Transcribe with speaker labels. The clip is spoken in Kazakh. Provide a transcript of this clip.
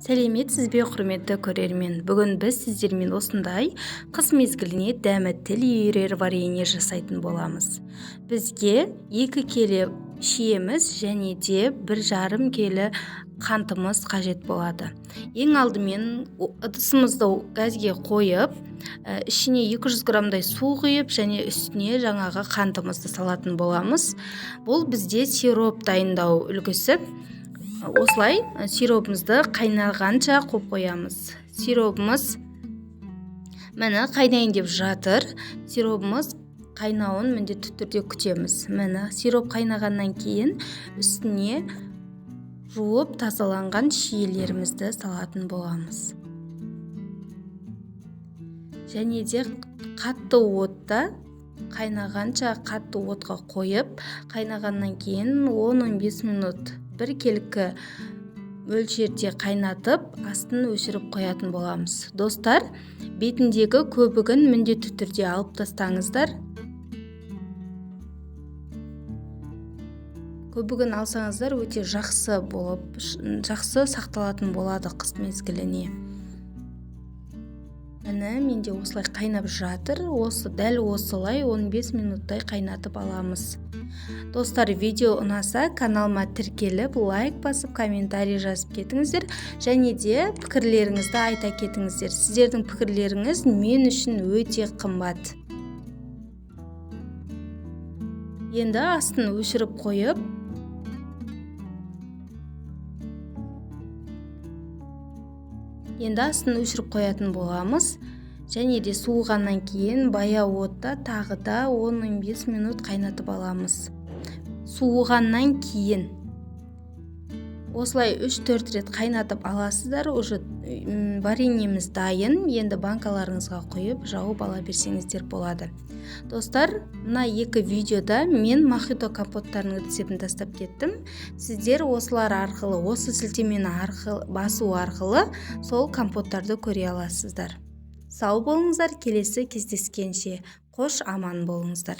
Speaker 1: Сәлеметсіз бе, құрметті көрермен? Бүгін біз сіздермен осындай қыс мезгіліне дәмі тіл үйірер варенье жасайтын боламыз. Бізге 2 келі шиеміз және де 1,5 келі қантымыз қажет болады. Ең алдымен ыдысымызды газге қойып, ішіне 200 грамдай су құйып және үстіне жаңағы қантымызды салатын боламыз. Бұл бізде сироп дайындау үлгісі. Осылай сиропымызды қайнағанша қойып қоямыз. Сиропымыз мені қайнайын деп жатыр. Сиропымыз қайнауын міндетті түрде күтеміз. Мені сироп қайнағаннан кейін үстіне жуып тазаланған шиелерімізді салатын боламыз. Және де қатты отта қайнағанша қатты отқа қойып, қайнағаннан кейін 10-15 минут біркелкі мөлшерде қайнатып, астын өшіріп қоятын боламыз. Достар, бетіндегі көбігін міндетті түрде алып тастаңыздар. Көбігін алсаңыздар өте жақсы сақталатын болады қыс мезгіліне. Міне, менде осылай қайнап жатыр. Дәл осылай 15 минуттай қайнатып аламыз. Достар, видео ұнаса, каналыма тіркеліп, лайк басып, комментарий жазып кетіңіздер. Және де пікірлеріңізді айта кетіңіздер. Сіздердің пікірлеріңіз мен үшін өте қымбат. Енді астын өшіріп қойып, қоятын боламыз. Және де суығаннан кейін баяу отта тағы да 10-15 минут қайнатып аламыз. Суығаннан кейін осылай 3-4 рет қайнатып аласыздар. Уже вареньеміз дайын. Енді банкаларыңызға құйып, жауып ала берсеңіздер болады. Достар, мына 2 видеода мен мохито компоттарының рецептін тастап кеттім. Сіздер осылар арқылы, осы сілтемені басу арқылы сол компоттарды көре аласыздар. Сау болыңыздар, келесі кездескенше қош аман болыңыздар.